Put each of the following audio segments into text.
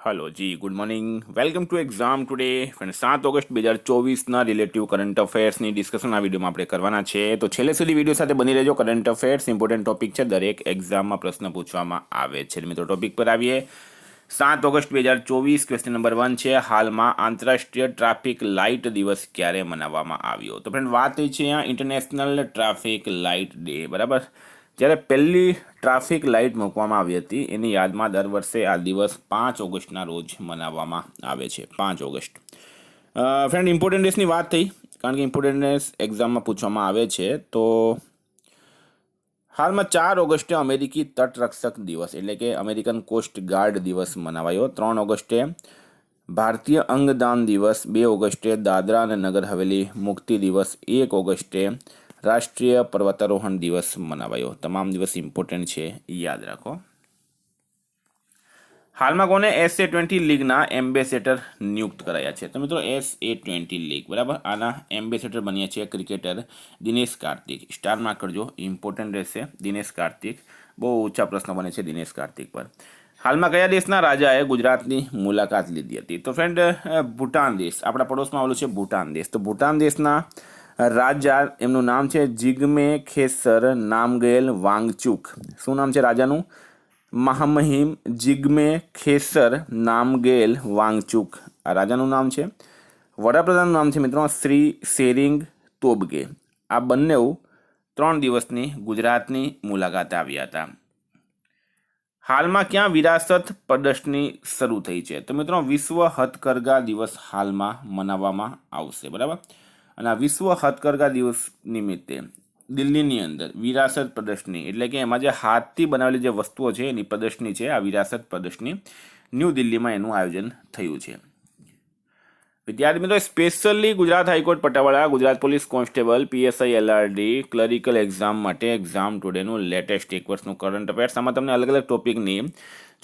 Hello जी, good morning. Welcome to exam today friend. 7 August 2024 relative current અફેર્સની discussion આ વિડીયોમાં આપણે કરવાના છે, તો છેલ્લે સુધી વિડીયો સાથે બની રહેજો। કરંટ અફેર્સ ઇમ્પોર્ટન્ટ ટોપિક છે, દરેક એક્ઝામમાં પ્રશ્ન પૂછવામાં આવે છે। મિત્રો ટોપિક પર આવીએ। 7 ઓગસ્ટ 2024 ક્વેશ્ચન નંબર 1 છે, હાલમાં આંતરરાષ્ટ્રીય ટ્રાફિક લાઇટ દિવસ ક્યારે મનાવવામાં આવ્યો? તો ફ્રેન્ડ વાત એ છે અહીંયા ઇન્ટરનેશનલ ટ્રાફિક લાઇટ ડે, બરાબર। જ્યારે પહેલી ટ્રાફિક લાઇટ મૂકવામાં આવી હતી એની યાદમાં દર વર્ષે આ દિવસ 5 ઓગસ્ટના રોજ મનાવવામાં આવે છે। 5 ઓગસ્ટ ફ્રેન્ડ ઇમ્પોર્ટન્ટ ડેસની વાત થઈ, કારણ કે ઇમ્પોર્ટન્ટ ડેસ એક્ઝામમાં પૂછવામાં આવે છે। તો હાલમાં 4 ઓગસ્ટે અમેરિકી તટરક્ષક દિવસ એટલે કે અમેરિકન કોસ્ટ ગાર્ડ દિવસ મનાવાયો। 3 ઓગસ્ટે ભારતીય અંગદાન દિવસ, 2 ઓગસ્ટે દાદરા અને નગર હવેલી મુક્તિ દિવસ, 1 ઓગસ્ટે રાષ્ટ્રીય પર્વતારોહણ દિવસ મનાવાયો। તમામ દિવસ ઇમ્પોર્ટન્ટ છે, યાદ રાખો। હાલમાં કોને SA-20 લીગના એમ્બેસેડર નિયુક્ત કરાયા છે? તો મિત્રો SA-20 લીગ, બરાબર, આના એમ્બેસેડર બન્યા છે cricketer Dinesh Kartik. Star mark કરજો, ઇમ્પોર્ટન્ટ રહેશે। દિનેશ કાર્તિક, બહુ ઊંચા પ્રશ્ન બને છે દિનેશ કાર્તિક પર। હાલમાં કયા દેશના રાજાએ ગુજરાતની મુલાકાત લીધી હતી? તો ફ્રેન્ડ ભૂટાન દેશ, આપણા પડોશમાં આવેલું છે ભૂટાન દેશ। તો ભૂટાન દેશના રાજા, એમનું નામ છે જિગ્મે ખેસર નામગેલ વાંગચુક। શું નામ છે રાજાનું? મહામહિમ જિગ્મે ખેસર નામગેલ વાંગચુક, આ રાજાનું નામ છે। વડાપ્રધાનનું નામ છે મિત્રો શ્રી શેરિંગ તોબગે। આ બંને 3 દિવસની ગુજરાતની મુલાકાતે આવ્યા હતા। હાલમાં ક્યાં વિરાસત પ્રદર્શની શરૂ થઈ છે? તો મિત્રો વિશ્વ હથકરઘા દિવસ હાલમાં મનાવવામાં આવશે, બરાબર। અને આ વિશ્વ હથકરઘા દિવસ નિમિત્તે દિલ્હીની અંદર વિરાસત પ્રદર્શની એટલે કે એમાં જે હાથથી બનાવેલી જે વસ્તુઓ છે એની પ્રદર્શની છે, આ વિરાસત પ્રદર્શની ન્યૂ દિલ્હીમાં એનું આયોજન થયું છે। વિદ્યાર્થી મિત્રો, સ્પેશિયલી ગુજરાત હાઈકોર્ટ પટાવાળા Gujarat police constable PSI LRD clerical exam માટે એક્ઝામ ટુડેનું લેટેસ્ટ 1 વર્ષનું કરંટ અફેર્સ, આમાં તમને અલગ અલગ ટોપિકની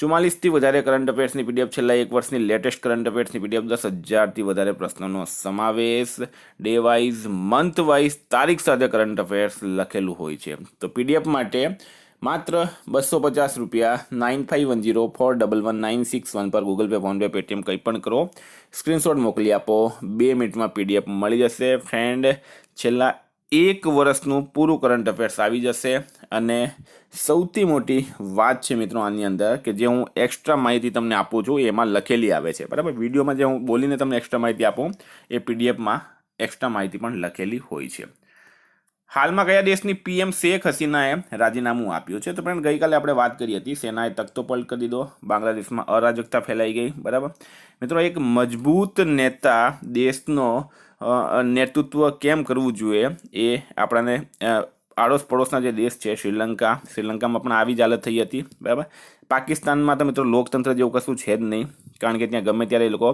44થી વધારે કરંટ અફેર્સની PDF, છેલ્લા 1 વર્ષની લેટેસ્ટ કરંટ અફેર્સની PDF, 10,000થી વધારે પ્રશ્નોનો સમાવેશ, ડે વાઇઝ, મંથ વાઇઝ, તારીખ સાથે કરંટ અફેર્સ લખેલું હોય છે। તો PDF માટે માત્ર 250 રૂપિયા 9510411961 પર ગૂગલ પે, ફોનપે, પેટીએમ કંઈ પણ કરો, સ્ક્રીનશોટ મોકલી આપો, 2 મિનિટમાં PDF મળી જશે। ફ્રેન્ડ છેલ્લા 1 વર્ષનું પૂરું કરંટ અફેર્સ આવી જશે। અને સૌથી મોટી વાત છે મિત્રો આની અંદર કે જે હું એક્સ્ટ્રા માહિતી તમને આપું છું એમાં લખેલી આવે છે, બરાબર। વિડીયોમાં જે હું બોલીને તમને એક્સ્ટ્રા માહિતી આપું એ PDFમાં એક્સ્ટ્રા માહિતી પણ લખેલી હોય છે। હાલમાં કયા દેશની PM શેખ હસીનાએ રાજીનામું આપ્યું છે? તો ફ્રેન્ડ ગઈકાલે આપણે વાત કરી હતી, સેનાએ તખ્તો પલટ કરી દીધો, બાંગ્લાદેશમાં અરાજકતા ફેલાઈ ગઈ, બરાબર। મિત્રો એક મજબૂત નેતા દેશનો નેતૃત્વ કેમ કરવું જોઈએ એ આપણને આડોશ પડોશના જે દેશ છે શ્રીલંકામાં પણ આવી જ હાલત થઈ હતી, બરાબર। પાકિસ્તાનમાં તો મિત્રો લોકતંત્ર જેવું કશું છે જ નહીં, કારણ કે ત્યાં ગમે ત્યારે એ લોકો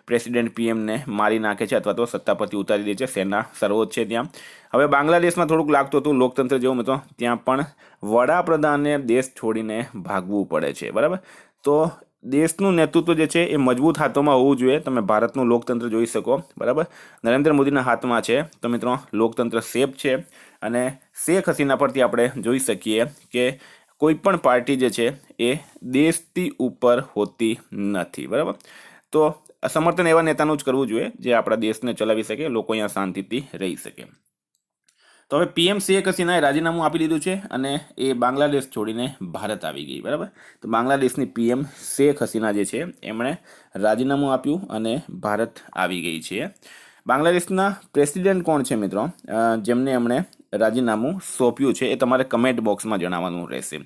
પ્રેસિડેન્ટ PMને મારી નાખે છે અથવા તો સત્તાપતિ ઉતારી દે છે, સેના સર્વોચ્ચ છે ત્યાં। હવે બાંગ્લાદેશમાં થોડુંક લાગતું હતું લોકતંત્ર જેવું મિત્રો, ત્યાં પણ વડાપ્રધાને દેશ છોડીને ભાગવું પડે છે, બરાબર। તો દેશનું નેતૃત્વ જે છે એ મજબૂત હાથોમાં હોવું જોઈએ। તમે ભારતનું લોકતંત્ર જોઈ શકો, બરાબર, નરેન્દ્ર મોદીના હાથમાં છે। તો મિત્રો લોકતંત્ર સેફ છે અને શેખ હસીના પરથી આપણે જોઈ શકીએ કે કોઈ પણ પાર્ટી જે છે એ દેશથી ઉપર હોતી નથી, બરાબર। તો સમર્થન એવા નેતાનું જ કરવું જોઈએ જે આપણા દેશને ચલાવી શકે, લોકો અહીંયા શાંતિથી રહી શકે। તો હવે PM શેખ હસીનાએ રાજીનામું આપી દીધું છે અને એ બાંગ્લાદેશ છોડીને ભારત આવી ગઈ, બરાબર। તો બાંગ્લાદેશની PM શેખ હસીના જે છે એમણે રાજીનામું આપ્યું અને ભારત આવી ગઈ છે। બાંગ્લાદેશના પ્રેસિડેન્ટ કોણ છે મિત્રો જેમને એમણે રાજીનામું સોંપ્યું છે એ તમારે કમેન્ટ બોક્સમાં જણાવવાનું રહેશે।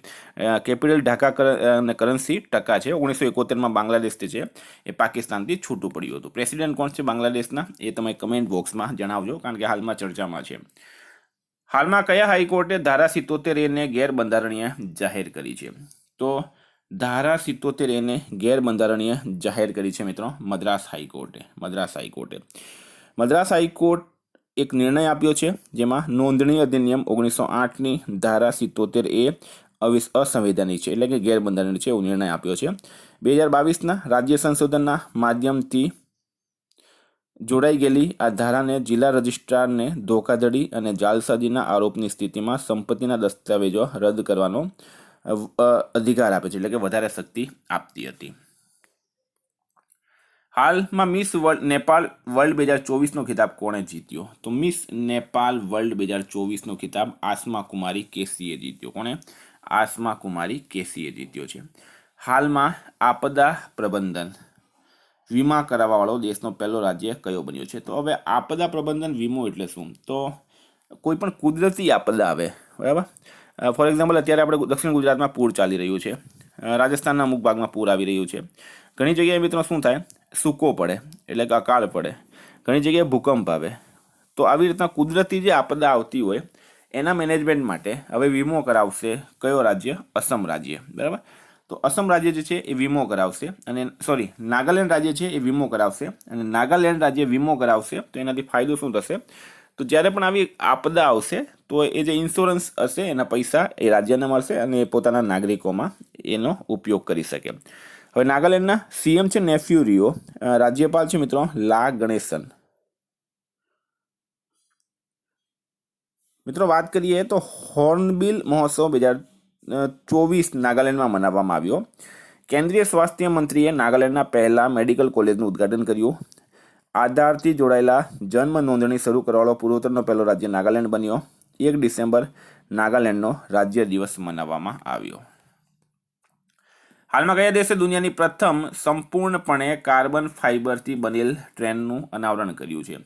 કેપિટલ ઢાકા અને કરન્સી ટકા છે। 1971માં બાંગ્લાદેશ જે છે એ પાકિસ્તાનથી છૂટું પડ્યું હતું। પ્રેસિડેન્ટ કોણ છે બાંગ્લાદેશના એ તમે કમેન્ટ બોક્સમાં જણાવજો, કારણ કે હાલમાં ચર્ચામાં છે। હાલમાં કયા હાઈકોર્ટે ધારા 77A ને ગેરબંધારણીય જાહેર કરી છે? તો ધારા 77A ને ગેરબંધારણીય જાહેર કરી છે મિત્રો મદ્રાસ હાઈકોર્ટે। મદ્રાસ હાઈકોર્ટ એક નિર્ણય આપ્યો છે જેમાં નોંધણી અધિનિયમ 1908ની ધારા 77A અસંવૈધાનિક છે એટલે કે ગેરબંધારણીય છે એવો નિર્ણય આપ્યો છે। 2022ના રાજ્ય સંશોધનના માધ્યમથી જોડાઈ ગયેલી આ ધારાને જિલ્લા રજિસ્ટ્રારને ધોખાધડી અને જાલસાજીના આરોપની સ્થિતિમાં સંપત્તિના દસ્તાવેજો રદ કરવાનો અધિકાર આપે છે, એટલે કે વધારે શક્તિ આપતી હતી। હાલમાં મિસ નેપાળ વર્લ્ડ 2024નો ખિતાબ કોણે જીત્યો? તો મિસ નેપાળ વર્લ્ડ 2024નો ખિતાબ આસમા કુમારી કેસીએ જીત્યો. કોણે? આસમા કુમારી કેસીએ જીત્યો છે. હાલમાં આપદા પ્રબંધન વીમા કરાવવાવાળો દેશનો પહેલો રાજ્ય કયો બન્યો છે? તો હવે આપદા પ્રબંધન વીમો એટલે શું? તો કોઈ પણ કુદરતી આપદા આવે, બરાબર. ફોર એક્ઝામ્પલ અત્યારે આપણે દક્ષિણ ગુજરાતમાં પૂર ચાલી રહ્યું છે, રાજસ્થાનના અમુક ભાગમાં પૂર આવી રહ્યું છે. ઘણી જગ્યાએ મિત્રો શું થાય? સૂકો પડે એટલે કે અકાળ પડે. ઘણી જગ્યાએ ભૂકંપ આવે. તો આવી રીતના કુદરતી જે આપદા આવતી હોય એના મેનેજમેન્ટ માટે હવે વીમો કરાવશે કયો રાજ્ય? અસમ રાજ્ય, બરાબર. તો અસમ રાજ્ય જે છે એ વીમો કરાવશે, અને નાગાલેન્ડ રાજ્ય છે એ વીમો કરાવશે, અને નાગાલેન્ડ રાજ્ય વીમો કરાવશે તો એનાથી ફાયદો શું થશે? તો જ્યારે પણ આવી આપદા આવશે તો એ જે ઇન્સ્યોરન્સ હશે એના પૈસા એ રાજ્યને મળશે અને એ પોતાના નાગરિકોમાં એનો ઉપયોગ કરી શકે. હવે નાગાલેન્ડના સીએમ છે નેફ્યુ રિયો, રાજ્યપાલ છે મિત્રો લા ગણેશન. મિત્રો વાત કરીએ તો હોર્નબિલ મહોત્સવ 2024 નાગાલેન્ડમાં મનાવવામાં આવ્યો. કેન્દ્રીય સ્વાસ્થ્ય મંત્રીએ નાગાલેન્ડના પહેલા મેડિકલ કોલેજનું ઉદ્ઘાટન કર્યું. આધારથી જોડાયેલા જન્મ નોંધણી શરૂ કરવાવાળો પૂર્વોત્તરનો પહેલો રાજ્ય નાગાલેન્ડ બન્યો. 1 ડિસેમ્બર નાગાલેન્ડનો રાજ્ય દિવસ મનાવવામાં આવ્યો. હાલમાં કયા દેશે દુનિયાની પ્રથમ સંપૂર્ણપણે કાર્બન ફાઇબરથી બનેલ ટ્રેનનું અનાવરણ કર્યું છે?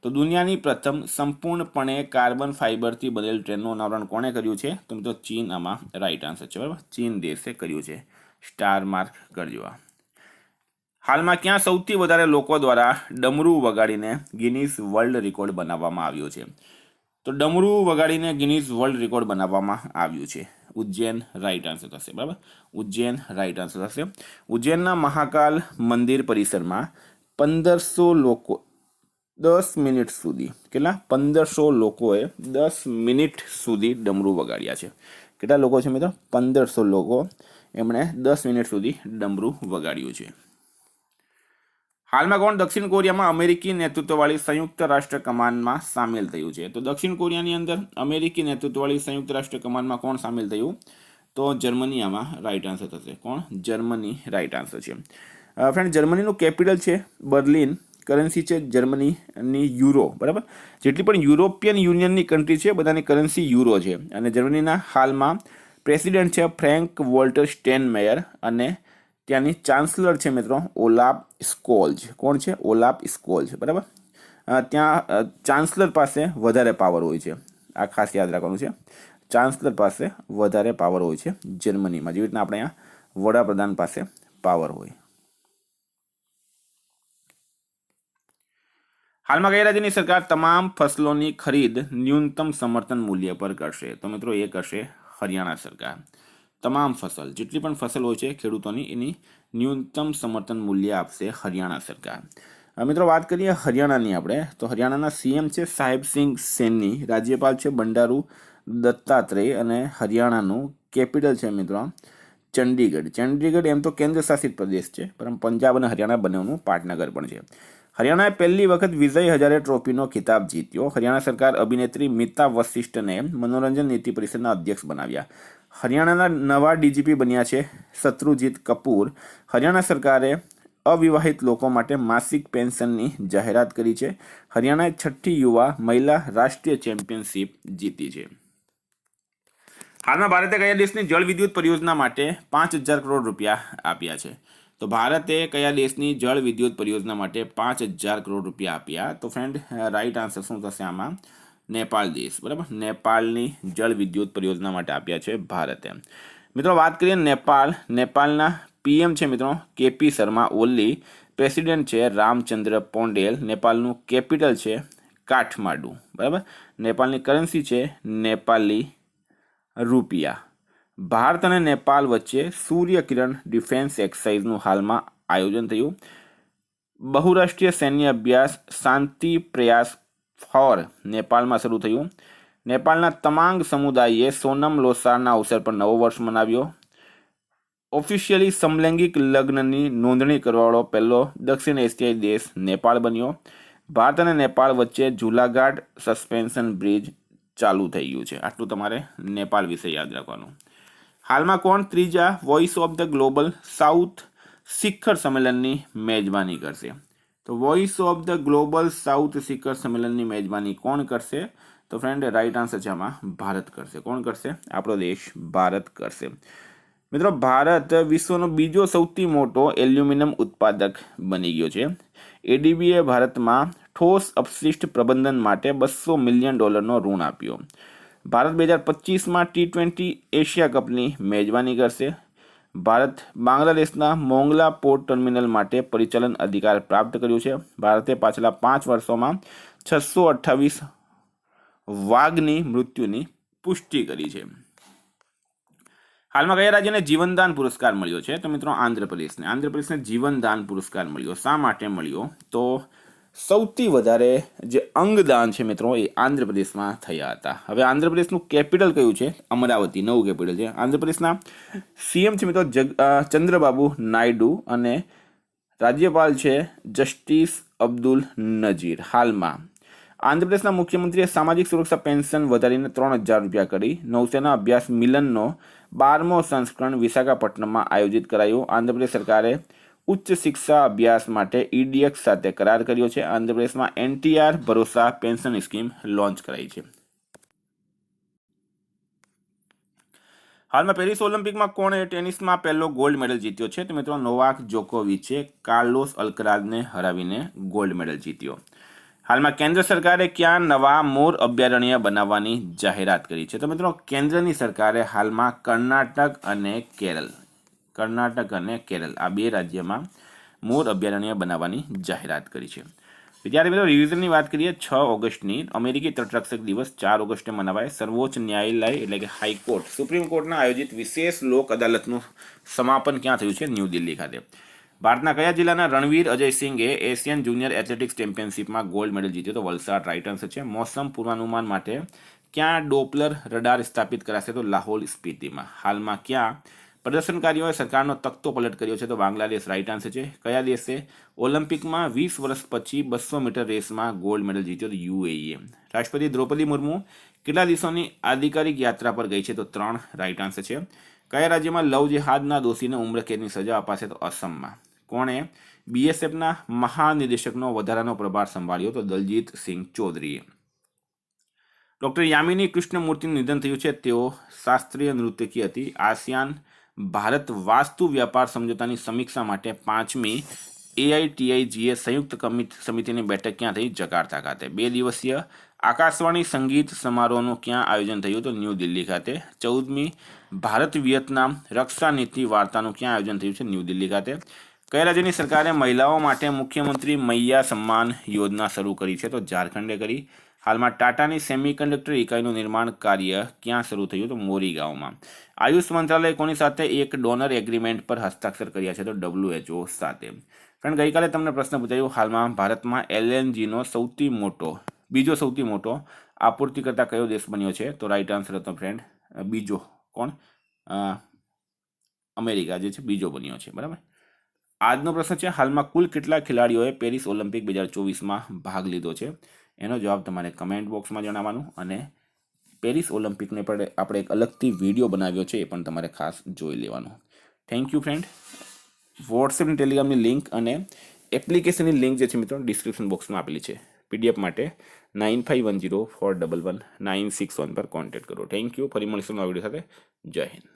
તો દુનિયાની પ્રથમ સંપૂર્ણપણે કાર્બન ફાઇબરથી બનેલ ટ્રેનનું અનાવરણ કોણે કર્યું છે? તો મિત્રો ચીન આમાં રાઈટ આન્સર છે, બરાબર. ચીન દેશે કર્યું છે. સ્ટાર માર્ક કરજો. હાલમાં ક્યાં સૌથી વધારે લોકો દ્વારા ડમરું વગાડીને ગિનીઝ વર્લ્ડ રેકોર્ડ બનાવવામાં આવ્યો છે? તો ડમરું વગાડીને ગિનીઝ વર્લ્ડ રેકોર્ડ બનાવવામાં આવ્યું છે. ઉજ્જૈન રાઈટ આન્સર થશે, બરાબર. ઉજ્જૈન રાઈટ આન્સર થશે. ઉજ્જૈનના મહાકાલ મંદિર પરિસરમાં 1500 લોકો 10 મિનિટ સુધી, કેટલા? 1500 લોકોએ 10 મિનિટ સુધી ડમરું વગાડ્યા છે. કેટલા લોકો છે મિત્રો? 1500 લોકો એમણે 10 મિનિટ સુધી ડમરું વગાડ્યું છે. હાલમાં કોણ દક્ષિણ કોરિયામાં અમેરિકી નેતૃત્વવાળી સંયુક્ત રાષ્ટ્ર કમાનમાં સામેલ થયું છે? તો દક્ષિણ કોરિયાની અંદર અમેરિકી નેતૃત્વવાળી સંયુક્ત રાષ્ટ્ર કમાનમાં કોણ સામેલ થયું? તો જર્મની આમાં રાઈટ આન્સર થશે. કોણ? જર્મની રાઈટ આન્સર છે. ફ્રેન્ડ, જર્મનીનું કેપિટલ છે બર્લિન. કરન્સી છે જર્મનીની યુરો, બરાબર. જેટલી પણ યુરોપિયન યુનિયનની કન્ટ્રી છે બધાની કરન્સી યુરો છે. અને જર્મનીના હાલમાં પ્રેસિડેન્ટ છે ફ્રેન્ક વોલ્ટર સ્ટેનમેયર, અને ત્યાંની ચાન્સલર છે મિત્રો ઓલાફ સ્કોલ્જ. કોણ છે? ઓલાફ સ્કોલ્જ, બરાબર. ત્યાં ચાન્સલર પાસે વધારે પાવર હોય છે. આ ખાસ યાદ રાખવાનું છે. ચાન્સલર પાસે વધારે પાવર હોય છે જર્મનીમાં, જેવી રીતના આપણે અહીંયા વડાપ્રધાન પાસે પાવર હોય. હાલમાં કઈ રાજ્યની સરકાર તમામ ફસલોની ખરીદ ન્યૂનતમ સમર્થન મૂલ્ય પર કરશે? તો મિત્રો એ કરશે હરિયાણા સરકાર. તમામ ફસલ, જેટલી પણ ફસલ હોય છે ખેડૂતોની, એની ન્યૂનતમ સમર્થન મૂલ્ય આપશે હરિયાણા સરકાર. મિત્રો વાત કરીએ હરિયાણાની આપણે, તો હરિયાણાના સીએમ છે સાહેબસિંહ સૈની, રાજ્યપાલ છે બંડારુ દત્તાત્રેય, અને હરિયાણાનું કેપિટલ છે મિત્રો ચંડીગઢ. ચંડીગઢ એમ તો કેન્દ્ર શાસિત પ્રદેશ છે, પરંતુ પંજાબ અને હરિયાણા બંનેનું પાટનગર પણ છે. હરિયાણાએ પહેલી વખત વિજય હજારે ટ્રોફીનો ખિતાબ જીત્યો. હરિયાણા સરકાર અભિનેત્રી મિતા વશિષ્ઠને મનોરંજન નીતિ પરિષદના અધ્યક્ષ બનાવ્યા. હરિયાણાના નવા ડીજીપી બન્યા છે શત્રુજીત કપૂર. હરિયાણા સરકારે અવિવાહિત લોકો માટે માસિક પેન્શનની જાહેરાત કરી છે. હરિયાણાએ 6ઠ્ઠી યુવા મહિલા રાષ્ટ્રીય ચેમ્પિયનશિપ જીતી છે. હાલમાં ભારતે કયા દેશની જળ વિદ્યુત પરિયોજના માટે 5000 કરોડ રૂપિયા આપ્યા છે? તો ભારતે કયા દેશની જળ વિદ્યુત પરિયોજના માટે 5000 કરોડ રૂપિયા આપ્યા? તો ફ્રેન્ડ રાઈટ આન્સર શું થશે આમાં? નેપાળ દેશ, બરાબર. નેપાળની જળ વિદ્યુત પરિયોજના માટે આપ્યા છે ભારતે. મિત્રો વાત કરીએ નેપાળના પીએમ છે મિત્રો કેપી શર્મા ઓલી. પ્રેસિડેન્ટ છે રામચંદ્ર પોંડેલ. નેપાળનું કેપિટલ છે કાઠમાંડુ, બરાબર. નેપાળની કરન્સી છે નેપાળી રૂપિયા. ભારત અને નેપાળ વચ્ચે સૂર્યકિરણ ડિફેન્સ એક્સરસાઇઝનું હાલમાં આયોજન થયું. બહુરાષ્ટ્રીય સૈન્ય અભ્યાસ શાંતિ પ્રયાસ ફોર નેપાળમાં શરૂ થયું. નેપાળના તમામ સમુદાયે સોનમ લોસારના અવસર પર નવો વર્ષ મનાવ્યો. ઓફિશિયલી સમલૈંગિક લગ્નની નોંધણી કરવાવાળો પહેલો દક્ષિણ એશિયાઈ દેશ નેપાળ બન્યો. ભારત અને નેપાળ વચ્ચે ઝુલાઘાટ સસ્પેન્શન બ્રિજ ચાલુ થઈ ગયું છે. આટલું તમારે નેપાળ વિશે યાદ રાખવાનું. હાલમાં કોણ ત્રીજા voice of the global south શિખર સંમેલનની મેજબાની કરશે? તો voice of the global south શિખર સંમેલનની મેજબાની કોણ કરશે? તો ફ્રેન્ડ રાઈટ આન્સર છે આમાં ભારત કરશે. કોણ કરશે? આપણો દેશ ભારત કરશે. મિત્રો, ભારત વિશ્વનો બીજો સૌથી મોટો એલ્યુમિનિયમ ઉત્પાદક બની ગયો છે. એડીબીએ ભારતમાં ઠોસ અપશિષ્ટ પ્રબંધન માટે $200 મિલિયન ઋણ આપ્યો. ભારત 2025માં T20 એશિયા કપની મેજબાની કરશે. ભારત બાંગ્લાદેશના મોંગલા પોર્ટ ટર્મિનલ માટે પરિચાલન અધિકાર પ્રાપ્ત કર્યું છે. ભારતે પાછલા 5 વર્ષોમાં 628 વાઘની મૃત્યુની પુષ્ટિ કરી છે. હાલમાં કયા રાજ્યને જીવનદાન પુરસ્કાર મળ્યો છે? તો મિત્રો આંધ્રપ્રદેશને. આંધ્રપ્રદેશને જીવનદાન પુરસ્કાર મળ્યો. શા માટે મળ્યો? તો સૌથી વધારે જે અંગદાન છે મિત્રો એ આંધ્રપ્રદેશમાં થયા હતા. હવે આંધ્રપ્રદેશનું કેપિટલ કયું છે? અમરાવતી. નવું કેપિટલ છે. આંધ્રપ્રદેશના સીએમ છે મિત્રો ચંદ્રબાબુ નાયડુ અને રાજ્યપાલ છે જસ્ટિસ અબ્દુલ નજીર. હાલમાં આંધ્રપ્રદેશના મુખ્યમંત્રીએ સામાજિક સુરક્ષા પેન્શન વધારીને 3,000 રૂપિયા કરી. નૌસેના અભ્યાસ મિલનનો 12મો સંસ્કરણ વિશાખાપટ્ટનમમાં આયોજિત કરાયું. આંધ્રપ્રદેશ સરકારે ઉચ્ચ શિક્ષા અભ્યાસ માટે ઈડીએક્સ સાથે કરાર કર્યો છે. આંધ્રપ્રદેશમાં એનટીઆર ભરોસા પેન્શન સ્કીમ લોન્ચ કરાઈ છે. હાલમાં પેરિસ ઓલિમ્પિકમાં કોણે ટેનિસમાં પહેલો ગોલ્ડ મેડલ જીત્યો છે? તો મિત્રો નોવાક જોકોવિચે કાર્લોસ અલ્કરાઝને હરાવીને ગોલ્ડ મેડલ જીત્યો. હાલમાં કેન્દ્ર સરકારે ક્યાં નવા મોર અભયારણ્ય બનાવવાની જાહેરાત કરી છે? તો મિત્રો કેન્દ્રની સરકારે હાલમાં કર્ણાટક અને કેરળ આ 2 રાજ્યમાં મોર અભયારણ્ય બનાવવાની જાહેરાત કરી છે. વિદ્યાર્થી મિત્રો, રિવિઝનની વાત કરીએ. 6 ઓગસ્ટની અમેરિકી તટરક્ષક દિવસ 4 ઓગસ્ટે મનાવાય. સર્વોચ્ચ ન્યાયાલય એટલે કે હાઈકોર્ટ સુપ્રીમ કોર્ટના આયોજિત વિશેષ લોક અદાલતનું સમાપન ક્યાં થયું છે? ન્યૂ દિલ્હી ખાતે. ભારતના કયા જિલ્લાના રણવીર અજયસિંઘે એશિયન જુનિયર એથ્લેટિક્સ ચેમ્પિયનશિપમાં ગોલ્ડ મેડલ જીત્યો? તો વલસાડ. રાઇટ આન્સર છે. મોસમ પૂર્વાનુમાન માટે ક્યાં ડોપલર રડાર સ્થાપિત કરાશે? તો લાહોલ સ્પીતિમાં. હાલમાં ક્યાં પ્રદર્શનકારીઓએ સરકારનો તખ્તો પલટ કર્યો છે? તો બાંગ્લાદેશ. રાઇટ આન્સર છે. કયા દેશે ઓલિમ્પિકમાં 20 વર્ષ પછી 200 મીટર રેસમાં ગોલ્ડ મેડલ જીત્યો? તો યુએઈએ. રાષ્ટ્રપતિ દ્રૌપદી મુર્મુ કેટલા દિવસોની આધિકારિક યાત્રા પર ગઈ છે? તો 3. રાઇટ આન્સર છે. કયા રાજ્યમાં લવ જેહાદના દોષીને ઉમ્રકેદની સજા અપાશે? તો અસમમાં. કોણે બીએસએફના મહાનિદેશકનો વધારાનો પ્રભાર સંભાળ્યો? તો દલજીત સિંહ ચૌધરીએ. ડોક્ટર યામિની કૃષ્ણમૂર્તિનું નિધન થયું છે. તેઓ શાસ્ત્રીય નૃત્યકી હતી. આસિયાન ભારત વાસ્તુ વ્યાપાર સમજોતાની સમીક્ષા માટે 5મી AITIGA સંયુક્ત સમિતિની બેઠક ક્યાં થઈ? જકાર્તા ખાતે. 2 દિવસીય આકાશવાણી સંગીત સમારોહનું ક્યાં આયોજન થયું? તો ન્યૂ દિલ્હી ખાતે. 14મી ભારત વિયેતનામ રક્ષા નીતિ વાર્તાનું ક્યાં આયોજન થયું છે? ન્યૂ દિલ્હી ખાતે. કયા રાજ્યની સરકારે મહિલાઓ માટે મુખ્યમંત્રી મૈયા સન્માન યોજના શરૂ કરી છે? તો ઝારખંડે કરી. હાલમાં ટાટાની સેમિકન્ડક્ટર ઇકાઈનું નિર્માણ કાર્ય ક્યાં શરૂ થયું? તો મોરીગાંવમાં. આયુષ મંત્રાલય કોની સાથે એક ડોનર એગ્રીમેન્ટ પર હસ્તાક્ષર કર્યા છે? તો WHO સાથે. ફ્રેન્ડ, ગઈકાલે તમને પ્રશ્ન પૂછાયો, હાલમાં ભારતમાં LNGનો બીજો સૌથી મોટો આપૂર્તિકર્તા કયો દેશ બન્યો છે? તો રાઈટ આન્સર હતો ફ્રેન્ડ બીજો. કોણ? અમેરિકા જે છે બીજો બન્યો છે. બરાબર. આજનો પ્રશ્ન છે, હાલમાં કુલ કેટલા ખેલાડીઓએ પેરિસ ઓલિમ્પિક 2024માં ભાગ લીધો છે? એનો જવાબ તમારે કમેન્ટ બોક્સમાં જણાવવાનું. અને પેરિસ ઓલિમ્પિકને પણ આપણે એક અલગથી વિડીયો બનાવ્યો છે, એ પણ તમારે ખાસ જોઈ લેવાનો. Thank you friend. વોટ્સએપ અને ટેલિગ્રામની લિંક અને એપ્લિકેશનની લિંક જે છે મિત્રો ડિસ્ક્રિપ્શન બોક્સમાં આપેલી છે. PDF માટે 9510411961 પર કોન્ટેક્ટ કરો. Thank you. ફરી મળીશું નવા વિડીયો સાથે. જય હિન્દ.